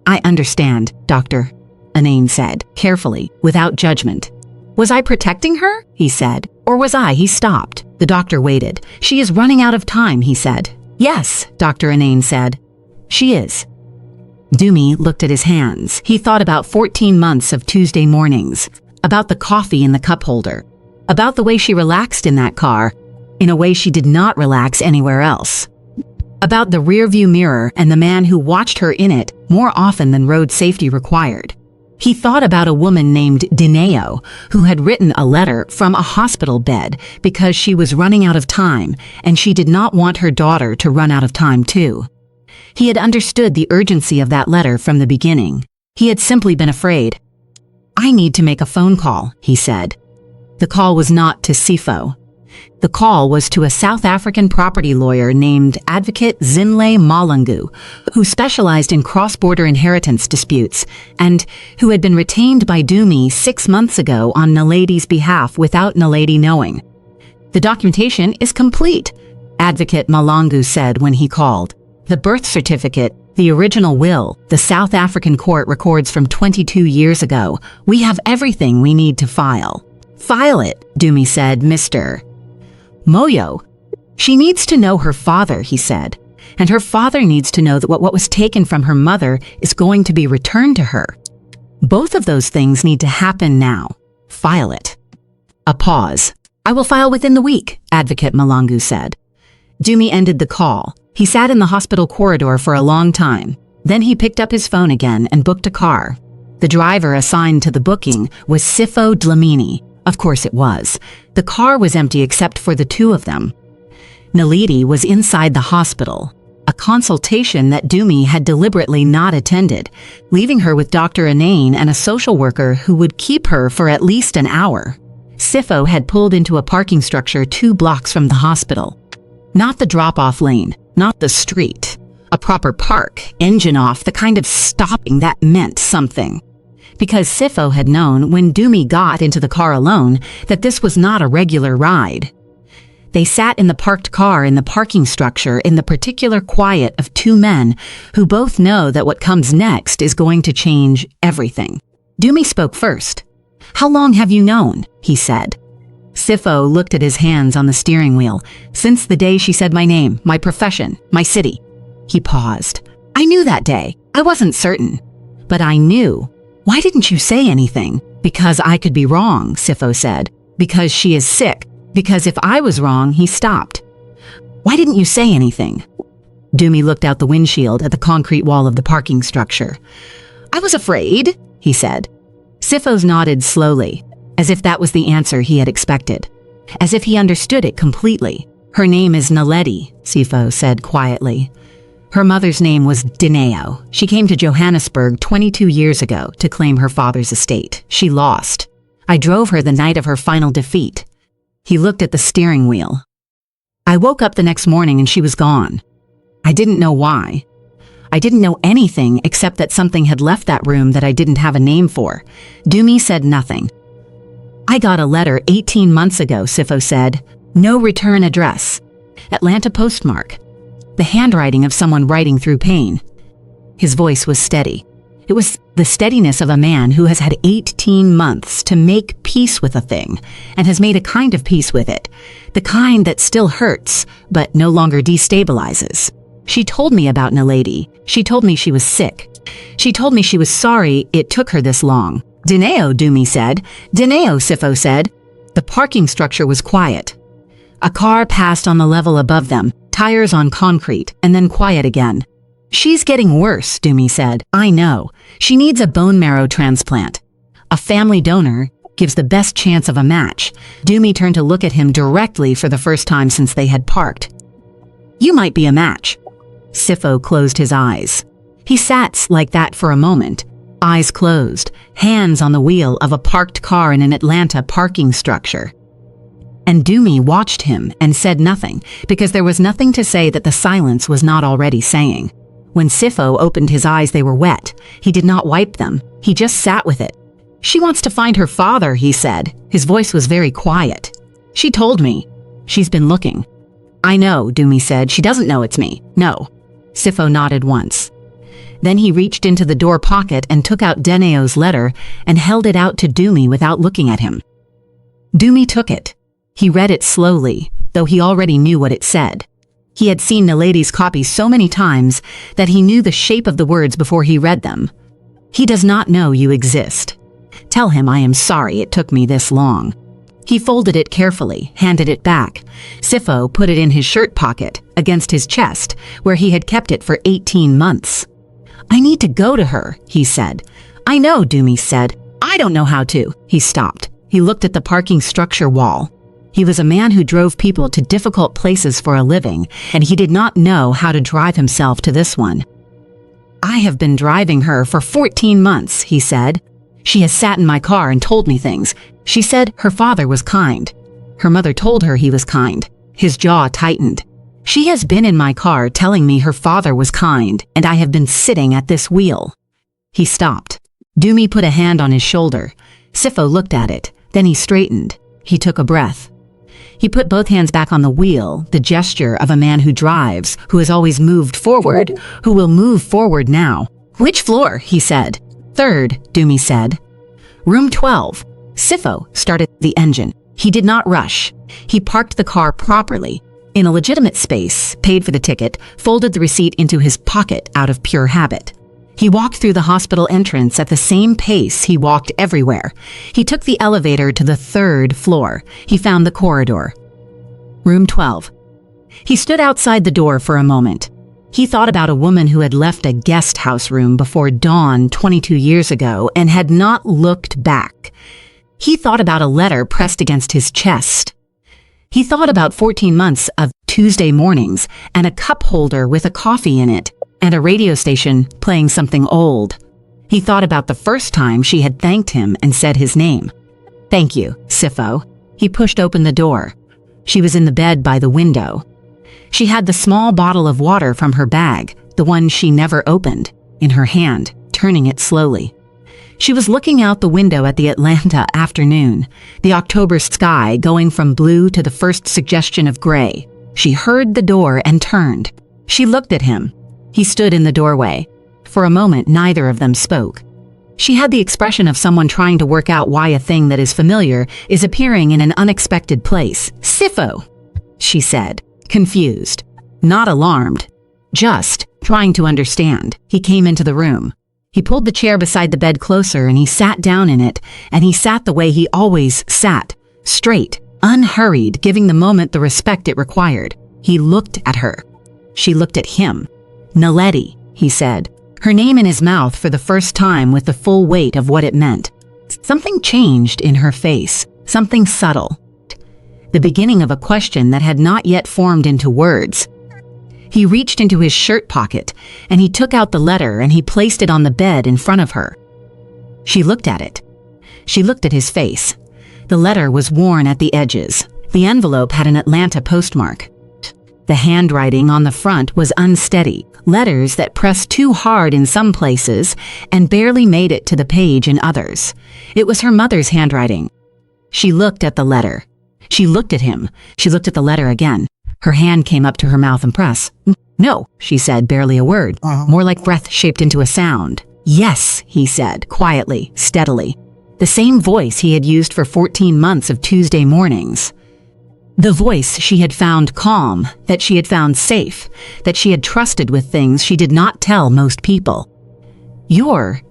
I understand, Doctor, Anane said, carefully, without judgment. Was I protecting her? He said. Or was I? He stopped. The doctor waited. She is running out of time, he said. Yes, Dr. Anane said. She is. Dumi looked at his hands. He thought about 14 months of Tuesday mornings, about the coffee in the cup holder, about the way she relaxed in that car, in a way she did not relax anywhere else, about the rearview mirror and the man who watched her in it more often than road safety required. He thought about a woman named Dineo who had written a letter from a hospital bed because she was running out of time and she did not want her daughter to run out of time too. He had understood the urgency of that letter from the beginning. He had simply been afraid. I need to make a phone call, he said. The call was not to Sipho. The call was to a South African property lawyer named Advocate Zinhle Malungu, who specialized in cross-border inheritance disputes and who had been retained by Dumi 6 months ago on Naledi's behalf without Naledi knowing. The documentation is complete, Advocate Malungu said when he called. The birth certificate, the original will, the South African court records from 22 years ago. We have everything we need to file. File it, Dumi said, Mr. Moyo. She needs to know her father, he said, and her father needs to know that what was taken from her mother is going to be returned to her. Both of those things need to happen now. File it. A pause. I will file within the week, Advocate Malungu said. Dumi ended the call. He sat in the hospital corridor for a long time. Then he picked up his phone again and booked a car. The driver assigned to the booking was Sipho Dlamini. Of course it was. The car was empty except for the two of them. Naledi was inside the hospital, a consultation that Dumi had deliberately not attended, leaving her with Dr. Anane and a social worker who would keep her for at least an hour. Sipho had pulled into a parking structure 2 blocks from the hospital. Not the drop-off lane, not the street. A proper park, engine off, the kind of stopping that meant something. Because Sipho had known when Dumi got into the car alone that this was not a regular ride. They sat in the parked car in the parking structure in the particular quiet of 2 men who both know that what comes next is going to change everything. Dumi spoke first. How long have you known? He said. Sipho looked at his hands on the steering wheel. Since the day she said my name, my profession, my city. He paused. I knew that day. I wasn't certain. But I knew. Why didn't you say anything? Because I could be wrong, Sipho said. Because she is sick. Because if I was wrong, he stopped. Why didn't you say anything? Dumi looked out the windshield at the concrete wall of the parking structure. I was afraid, he said. Sipho nodded slowly, as if that was the answer he had expected, as if he understood it completely. Her name is Naledi, Sipho said quietly. Her mother's name was Dineo. She came to Johannesburg 22 years ago to claim her father's estate. She lost. I drove her the night of her final defeat. He looked at the steering wheel. I woke up the next morning and she was gone. I didn't know why. I didn't know anything except that something had left that room that I didn't have a name for. Dumi said nothing. I got a letter 18 months ago, Sipho said. No return address. Atlanta postmark. The handwriting of someone writing through pain. His voice was steady. It was the steadiness of a man who has had 18 months to make peace with a thing and has made a kind of peace with it. The kind that still hurts, but no longer destabilizes. She told me about Naledi. She told me she was sick. She told me she was sorry it took her this long. Dineo, Dumi said. Dineo, Sipho said. The parking structure was quiet. A car passed on the level above them, tires on concrete, and then quiet again. She's getting worse, Dumi said. I know. She needs a bone marrow transplant. A family donor gives the best chance of a match. Dumi turned to look at him directly for the first time since they had parked. You might be a match. Sipho closed his eyes. He sat like that for a moment, eyes closed, hands on the wheel of a parked car in an Atlanta parking structure. And Dumi watched him and said nothing, because there was nothing to say that the silence was not already saying. When Sipho opened his eyes, they were wet. He did not wipe them. He just sat with it. "She wants to find her father," he said. His voice was very quiet. "She told me. She's been looking." "I know," Dumi said. "She doesn't know it's me." "No." Sipho nodded once. Then he reached into the door pocket and took out Deneo's letter and held it out to Dumi without looking at him. Dumi took it. He read it slowly, though he already knew what it said. He had seen Naledi's copy so many times that he knew the shape of the words before he read them. "He does not know you exist. Tell him I am sorry it took me this long." He folded it carefully, handed it back. Sipho put it in his shirt pocket, against his chest, where he had kept it for 18 months. "I need to go to her," he said. "I know," Dumi said. "I don't know how to." He stopped. He looked at the parking structure wall. He was a man who drove people to difficult places for a living, and he did not know how to drive himself to this one. "I have been driving her for 14 months, he said. "She has sat in my car and told me things. She said her father was kind. Her mother told her he was kind." His jaw tightened. "She has been in my car telling me her father was kind, and I have been sitting at this wheel." He stopped. Dumi put a hand on his shoulder. Sipho looked at it. Then he straightened. He took a breath. He put both hands back on the wheel, the gesture of a man who drives, who has always moved forward, who will move forward now. "Which floor?" he said. "Third," Dumi said. "Room 12. Sipho started the engine. He did not rush. He parked the car properly, in a legitimate space, paid for the ticket, folded the receipt into his pocket out of pure habit. He walked through the hospital entrance at the same pace he walked everywhere. He took the elevator to the 3rd floor. He found the corridor. Room 12. He stood outside the door for a moment. He thought about a woman who had left a guest house room before dawn 22 years ago and had not looked back. He thought about a letter pressed against his chest. He thought about 14 months of Tuesday mornings and a cup holder with a coffee in it and a radio station playing something old. He thought about the first time she had thanked him and said his name. "Thank you, Sipho." He pushed open the door. She was in the bed by the window. She had the small bottle of water from her bag, the one she never opened, in her hand, turning it slowly. She was looking out the window at the Atlanta afternoon, the October sky going from blue to the first suggestion of gray. She heard the door and turned. She looked at him. He stood in the doorway. For a moment, neither of them spoke. She had the expression of someone trying to work out why a thing that is familiar is appearing in an unexpected place. "Sipho," she said, confused, not alarmed, just trying to understand. He came into the room. He pulled the chair beside the bed closer and he sat down in it, and he sat the way he always sat, straight, unhurried, giving the moment the respect it required. He looked at her. She looked at him. "Naledi," he said, her name in his mouth for the first time with the full weight of what it meant. Something changed in her face, something subtle. The beginning of a question that had not yet formed into words. He reached into his shirt pocket, and he took out the letter and he placed it on the bed in front of her. She looked at it. She looked at his face. The letter was worn at the edges. The envelope had an Atlanta postmark. The handwriting on the front was unsteady, letters that pressed too hard in some places and barely made it to the page in others. It was her mother's handwriting. She looked at the letter. She looked at him. She looked at the letter again. Her hand came up to her mouth and press. "No," she said, barely a word, more like breath shaped into a sound. "Yes," he said, quietly, steadily. The same voice he had used for 14 months of Tuesday mornings. The voice she had found calm, that she had found safe, that she had trusted with things she did not tell most people.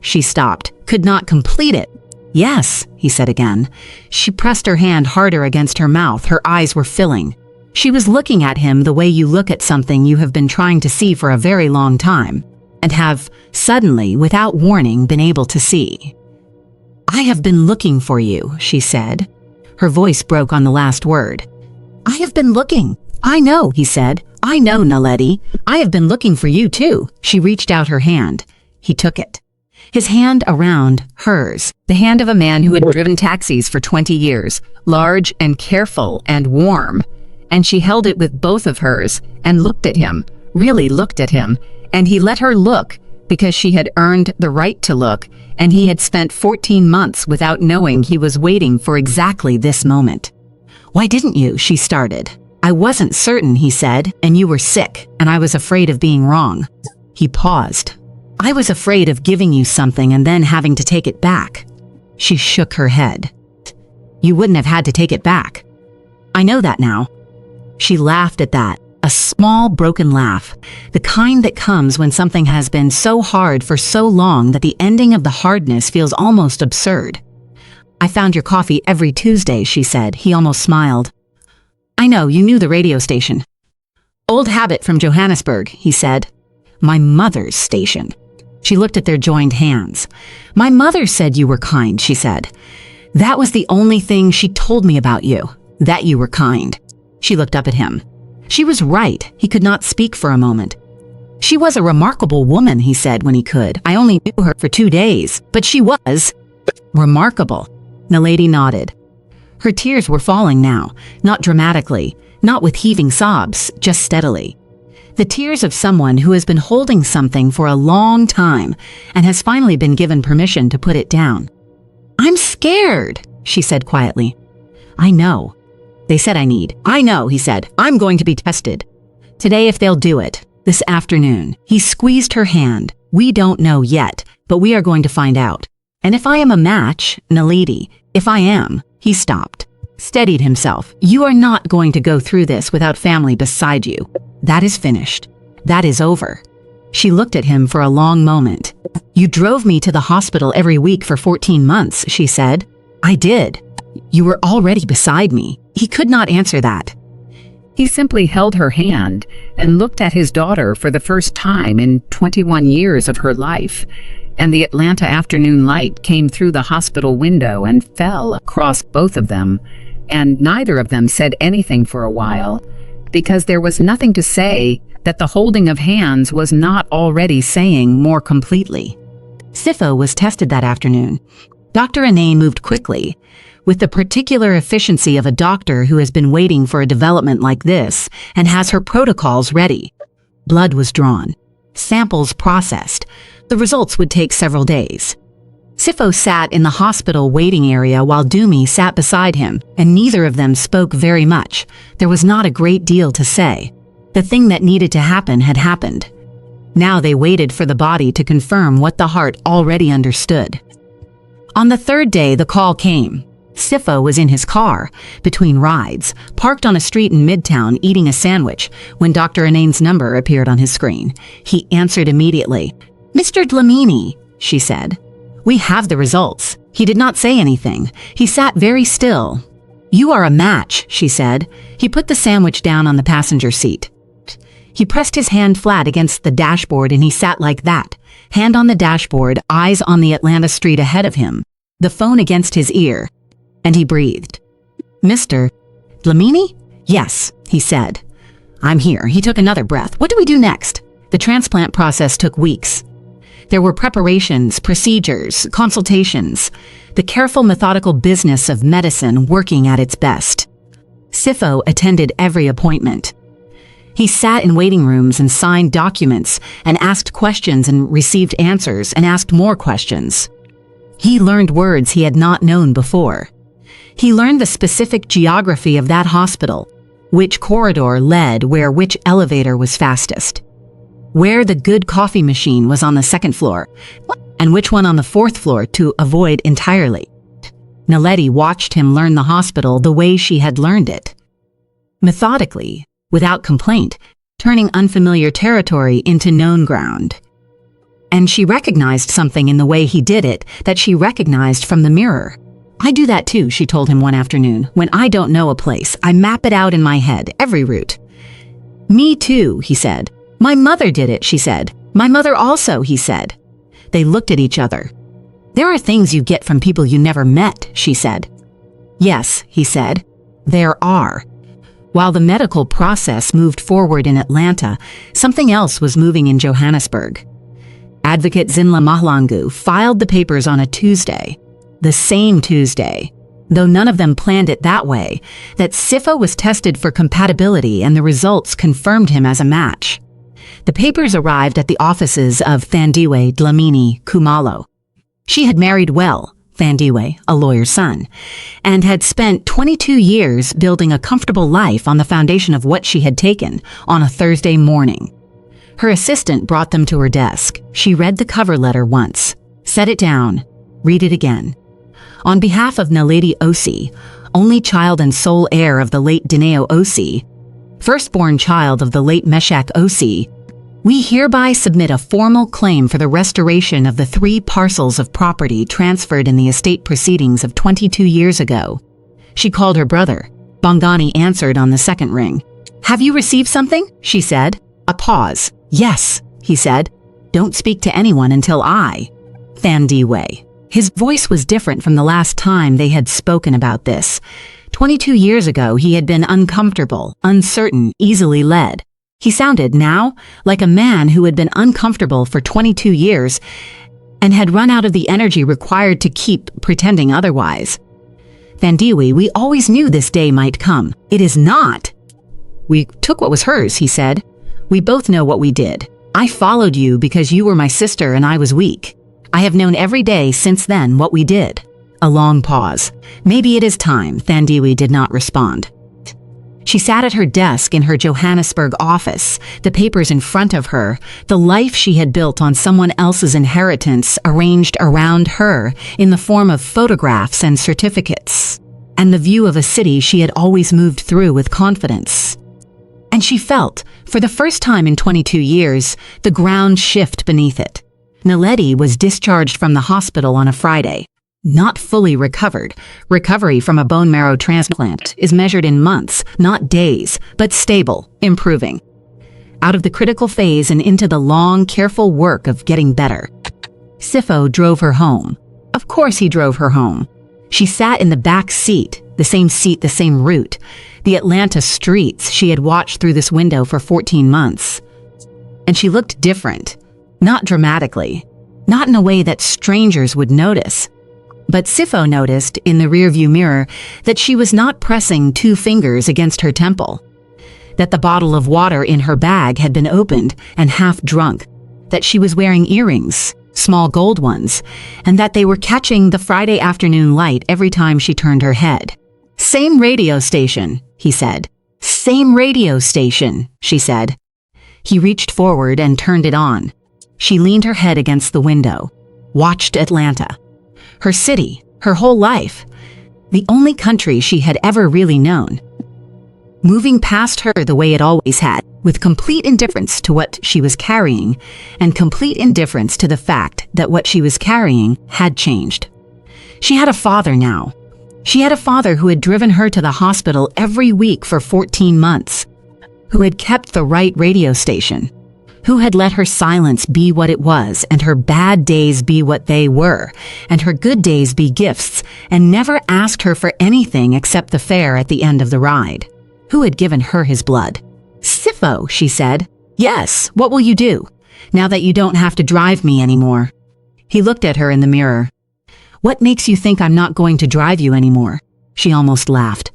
She stopped, could not complete it. "Yes," he said again. She pressed her hand harder against her mouth, her eyes were filling. She was looking at him the way you look at something you have been trying to see for a very long time, and have, suddenly, without warning, been able to see. "I have been looking for you," she said. Her voice broke on the last word. "I have been looking." "I know," he said. "I know, Naledi. I have been looking for you, too." She reached out her hand. He took it. His hand around hers, the hand of a man who had driven taxis for 20 years, large and careful and warm. And she held it with both of hers and looked at him, really looked at him, And he let her look because she had earned the right to look, and he had spent 14 months without knowing he was waiting for exactly this moment. "Why didn't you?" she started. "I wasn't certain," he said, "and you were sick, and I was afraid of being wrong." He paused. "I was afraid of giving you something and then having to take it back." She shook her head. "You wouldn't have had to take it back. I know that now." She laughed at that, a small broken laugh, the kind that comes when something has been so hard for so long that the ending of the hardness feels almost absurd. "I found your coffee every Tuesday," she said. He almost smiled. "I know, you knew the radio station." "Old habit from Johannesburg," he said. "My mother's station." She looked at their joined hands. "My mother said you were kind," she said. "That was the only thing she told me about you, that you were kind." She looked up at him. She was right. He could not speak for a moment. "She was a remarkable woman," he said when he could. "I only knew her for 2 days, but she was remarkable." The lady nodded. Her tears were falling now, not dramatically, not with heaving sobs, just steadily. The tears of someone who has been holding something for a long time and has finally been given permission to put it down. "I'm scared," she said quietly. "I know. They said I need." "I know," he said. "I'm going to be tested. Today if they'll do it. This afternoon." He squeezed her hand. "We don't know yet, but we are going to find out. And if I am a match, Naledi, if I am..." He stopped, steadied himself. "You are not going to go through this without family beside you. That is finished. That is over." She looked at him for a long moment. "You drove me to the hospital every week for 14 months, she said. "I did. You were already beside me." He could not answer that. He simply held her hand and looked at his daughter for the first time in 21 years of her life, and the Atlanta afternoon light came through the hospital window and fell across both of them, and neither of them said anything for a while, because there was nothing to say that the holding of hands was not already saying more completely. Sipho was tested that afternoon. Dr. Ane moved quickly, with the particular efficiency of a doctor who has been waiting for a development like this and has her protocols ready. Blood was drawn, samples processed. The results would take several days. Sipho sat in the hospital waiting area while Dumi sat beside him, and neither of them spoke very much. There was not a great deal to say. The thing that needed to happen had happened. Now they waited for the body to confirm what the heart already understood. On the third day, the call came. Sipho was in his car, between rides, parked on a street in Midtown eating a sandwich, when Dr. Anane's number appeared on his screen. He answered immediately. "Mr. Dlamini," she said. "We have the results." He did not say anything. He sat very still. "You are a match," she said. He put the sandwich down on the passenger seat. He pressed his hand flat against the dashboard and he sat like that, hand on the dashboard, eyes on the Atlanta street ahead of him, the phone against his ear. And he breathed. "Mr. Dlamini?" "Yes," he said. "I'm here." He took another breath. "What do we do next?" The transplant process took weeks. There were preparations, procedures, consultations, the careful, methodical business of medicine working at its best. Sipho attended every appointment. He sat in waiting rooms and signed documents and asked questions and received answers and asked more questions. He learned words he had not known before. He learned the specific geography of that hospital, which corridor led where which elevator was fastest, where the good coffee machine was on the 2nd floor, and which one on the 4th floor to avoid entirely. Naledi watched him learn the hospital the way she had learned it. Methodically, without complaint, turning unfamiliar territory into known ground. And she recognized something in the way he did it that she recognized from the mirror. "I do that too," she told him one afternoon. "When I don't know a place, I map it out in my head, every route." "Me too," he said. "My mother did it," she said. "My mother also," he said. They looked at each other. "There are things you get from people you never met," she said. "Yes," he said. "There are." While the medical process moved forward in Atlanta, something else was moving in Johannesburg. Advocate Zinla Mahlangu filed the papers on a Tuesday, the same Tuesday, though none of them planned it that way, that Sipho was tested for compatibility and the results confirmed him as a match. The papers arrived at the offices of Thandiwe Dlamini Khumalo. She had married well, Thandiwe, a lawyer's son, and had spent 22 years building a comfortable life on the foundation of what she had taken on a Thursday morning. Her assistant brought them to her desk. She read the cover letter once, set it down, read it again. On behalf of Naledi Osi, only child and sole heir of the late Dineo Osi, firstborn child of the late Meshach Osi, we hereby submit a formal claim for the restoration of the 3 parcels of property transferred in the estate proceedings of 22 years ago. She called her brother. Bongani answered on the second ring. "Have you received something?" she said. A pause. "Yes," he said. "Don't speak to anyone until I." Thandiwe. His voice was different from the last time they had spoken about this. 22 years ago, he had been uncomfortable, uncertain, easily led. He sounded now like a man who had been uncomfortable for 22 years and had run out of the energy required to keep pretending otherwise. "Thandiwe, we always knew this day might come. It is not." "We took what was hers," he said. "We both know what we did. I followed you because you were my sister and I was weak. I have known every day since then what we did." A long pause. "Maybe it is time," Thandiwe did not respond. She sat at her desk in her Johannesburg office, the papers in front of her, the life she had built on someone else's inheritance arranged around her in the form of photographs and certificates, and the view of a city she had always moved through with confidence. And she felt, for the first time in 22 years, the ground shift beneath it. Naledi was discharged from the hospital on a Friday. Not fully recovered. Recovery from a bone marrow transplant is measured in months, not days, but stable, improving. Out of the critical phase and into the long, careful work of getting better. Sipho drove her home. Of course he drove her home. She sat in the back seat, the same route, the Atlanta streets she had watched through this window for 14 months. And she looked different. Not dramatically, not in a way that strangers would notice. But Sipho noticed in the rearview mirror that she was not pressing 2 fingers against her temple, that the bottle of water in her bag had been opened and half drunk, that she was wearing earrings, small gold ones, and that they were catching the Friday afternoon light every time she turned her head. "Same radio station," he said. "Same radio station," she said. He reached forward and turned it on. She leaned her head against the window, watched Atlanta. Her city, her whole life, the only country she had ever really known. Moving past her the way it always had, with complete indifference to what she was carrying, and complete indifference to the fact that what she was carrying had changed. She had a father now. She had a father who had driven her to the hospital every week for 14 months, who had kept the right radio station, who had let her silence be what it was, and her bad days be what they were, and her good days be gifts, and never asked her for anything except the fare at the end of the ride, who had given her his blood. "Sipho," she said. "Yes, what will you do, now that you don't have to drive me anymore?" He looked at her in the mirror. "What makes you think I'm not going to drive you anymore?" She almost laughed.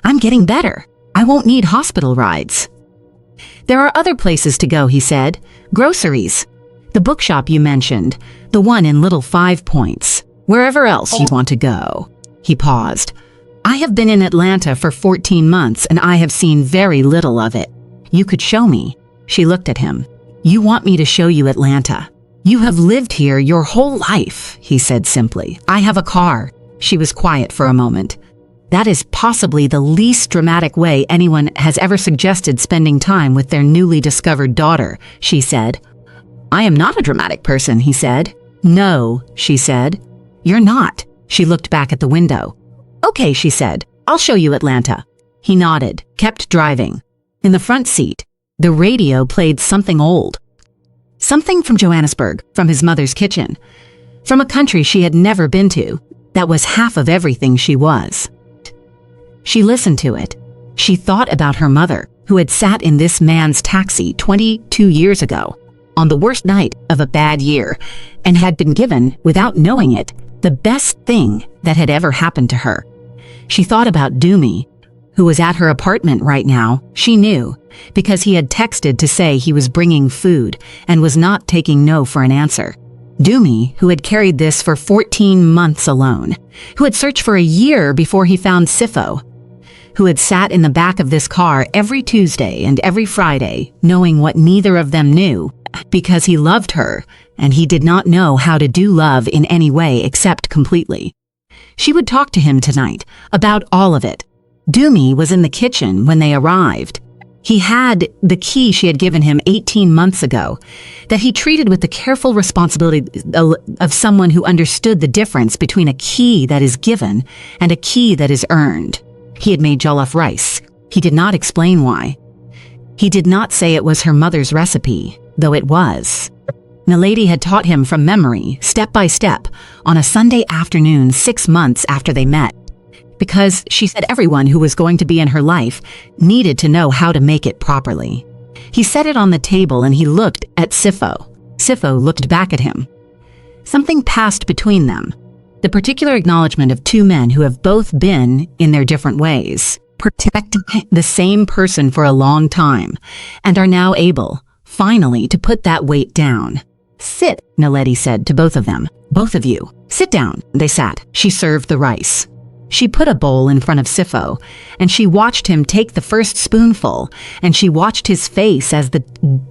"I'm getting better. I won't need hospital rides." "There are other places to go," he said. "Groceries. The bookshop you mentioned. The one in Little 5 Points. Wherever else you want to go." He paused. "I have been in Atlanta for 14 months and I have seen very little of it. You could show me." She looked at him. "You want me to show you Atlanta? You have lived here your whole life," he said simply. "I have a car." She was quiet for a moment. "That is possibly the least dramatic way anyone has ever suggested spending time with their newly discovered daughter," she said. "I am not a dramatic person," he said. "No," she said. "You're not." She looked back at the window. "Okay," she said. "I'll show you Atlanta." He nodded, kept driving. In the front seat, the radio played something old. Something from Johannesburg, from his mother's kitchen. From a country she had never been to. That was half of everything she was. She listened to it. She thought about her mother, who had sat in this man's taxi 22 years ago, on the worst night of a bad year, and had been given, without knowing it, the best thing that had ever happened to her. She thought about Dumi, who was at her apartment right now, she knew, because he had texted to say he was bringing food and was not taking no for an answer. Dumi, who had carried this for 14 months alone, who had searched for a year before he found Sipho, who had sat in the back of this car every Tuesday and every Friday, knowing what neither of them knew, because he loved her, and he did not know how to do love in any way except completely. She would talk to him tonight about all of it. Dumi was in the kitchen when they arrived. He had the key she had given him 18 months ago, that he treated with the careful responsibility of someone who understood the difference between a key that is given and a key that is earned. He had made jollof rice. He did not explain why. He did not say it was her mother's recipe, though it was. Naledi had taught him from memory, step by step, on a Sunday afternoon 6 months after they met, because she said everyone who was going to be in her life needed to know how to make it properly. He set it on the table and he looked at Sipho. Sipho looked back at him. Something passed between them. The particular acknowledgement of two men who have both been, in their different ways, protecting the same person for a long time, and are now able, finally, to put that weight down. "Sit," Naledi said to both of them. "Both of you. Sit down." They sat. She served the rice. She put a bowl in front of Sipho, and she watched him take the first spoonful, and she watched his face as the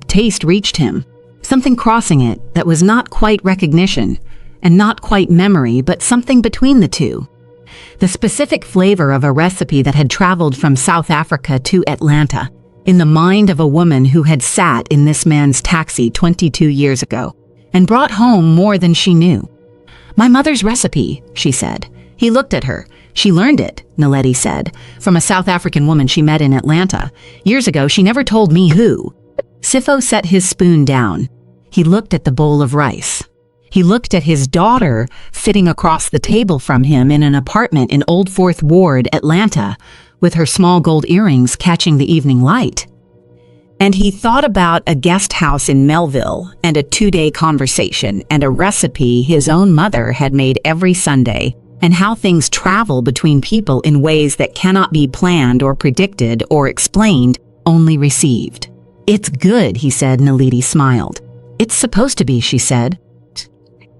taste reached him. Something crossing it that was not quite recognition, and not quite memory, but something between the two. The specific flavor of a recipe that had traveled from South Africa to Atlanta, in the mind of a woman who had sat in this man's taxi 22 years ago, and brought home more than she knew. "My mother's recipe," she said. He looked at her. "She learned it," Naledi said, "from a South African woman she met in Atlanta. Years ago, she never told me who." Sipho set his spoon down. He looked at the bowl of rice. He looked at his daughter sitting across the table from him in an apartment in Old Fourth Ward, Atlanta, with her small gold earrings catching the evening light. And he thought about a guest house in Melville and a 2-day conversation and a recipe his own mother had made every Sunday, and how things travel between people in ways that cannot be planned or predicted or explained, only received. "It's good," he said. Naledi smiled. "It's supposed to be," she said.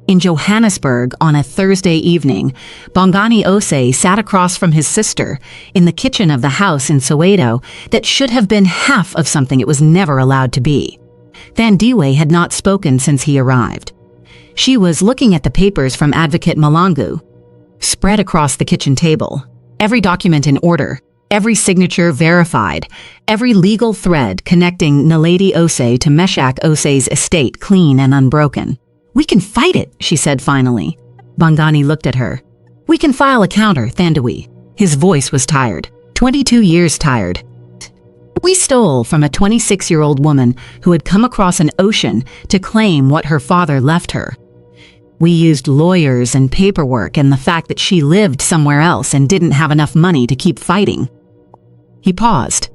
In Johannesburg on a Thursday evening, Bongani Ose sat across from his sister in the kitchen of the house in Soweto that should have been half of something it was never allowed to be. Thandiwe had not spoken since he arrived. She was looking at the papers from Advocate Malangu, spread across the kitchen table, every document in order, every signature verified, every legal thread connecting Naledi Ose to Meshach Ose's estate clean and unbroken. "We can fight it," she said finally. Bongani looked at her. "We can file a counter, Thandiwe." His voice was tired. 22 years tired. "We stole from a 26-year-old woman who had come across an ocean to claim what her father left her. We used lawyers and paperwork and the fact that she lived somewhere else and didn't have enough money to keep fighting." He paused.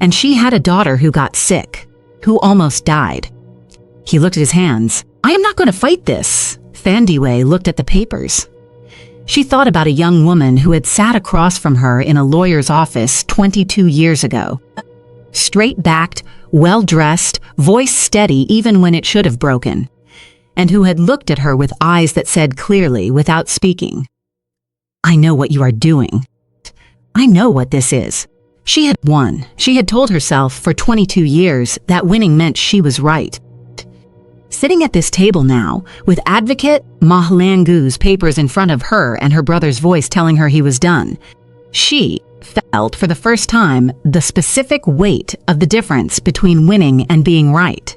"And she had a daughter who got sick, who almost died." He looked at his hands. "I am not going to fight this." Thandiwe looked at the papers. She thought about a young woman who had sat across from her in a lawyer's office 22 years ago. Straight-backed, well-dressed, voice steady even when it should have broken, and who had looked at her with eyes that said clearly, without speaking, "I know what you are doing. I know what this is." She had won. She had told herself for 22 years that winning meant she was right. Sitting at this table now, with Advocate Mahlangu's papers in front of her and her brother's voice telling her he was done, she felt for the first time the specific weight of the difference between winning and being right.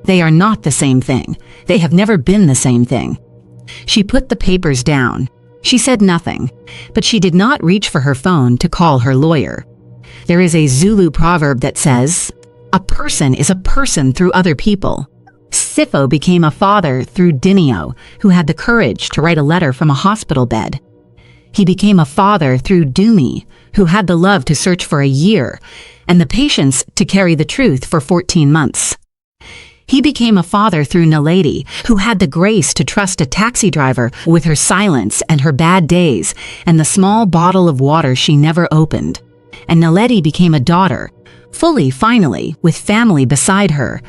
They are not the same thing. They have never been the same thing. She put the papers down. She said nothing, but she did not reach for her phone to call her lawyer. There is a Zulu proverb that says, "A person is a person through other people." Sipho became a father through Dinio, who had the courage to write a letter from a hospital bed. He became a father through Dumi, who had the love to search for a year, and the patience to carry the truth for 14 months. He became a father through Naledi, who had the grace to trust a taxi driver with her silence and her bad days, and the small bottle of water she never opened. and Naledi became a daughter, fully finally, with family beside her.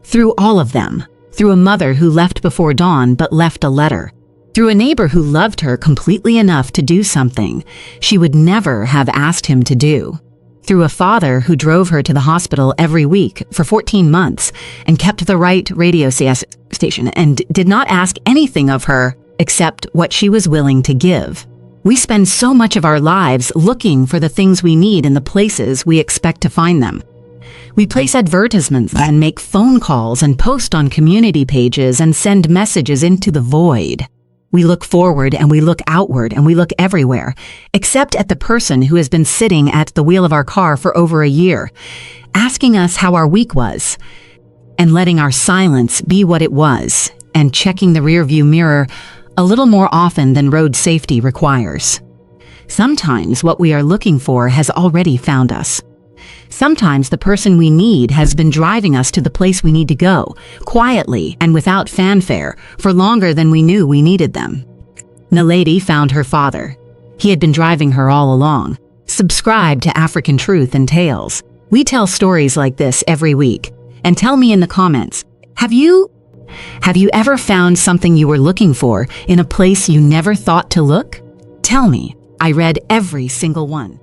Through all of them, through a mother who left before dawn but left a letter, through a neighbor who loved her completely enough to do something she would never have asked him to do, through a father who drove her to the hospital every week for 14 months and kept the right radio station and did not ask anything of her except what she was willing to give. We spend so much of our lives looking for the things we need in the places we expect to find them. We place advertisements and make phone calls and post on community pages and send messages into the void. We look forward and we look outward and we look everywhere, except at the person who has been sitting at the wheel of our car for over a year, asking us how our week was, and letting our silence be what it was, and checking the rearview mirror a little more often than road safety requires. Sometimes what we are looking for has already found us. Sometimes the person we need has been driving us to the place we need to go, quietly and without fanfare, for longer than we knew we needed them. Naledi found her father. He had been driving her all along. Subscribe to African Truth and Tales. We tell stories like this every week. And tell me in the comments, have you ever found something you were looking for in a place you never thought to look? Tell me. I read every single one.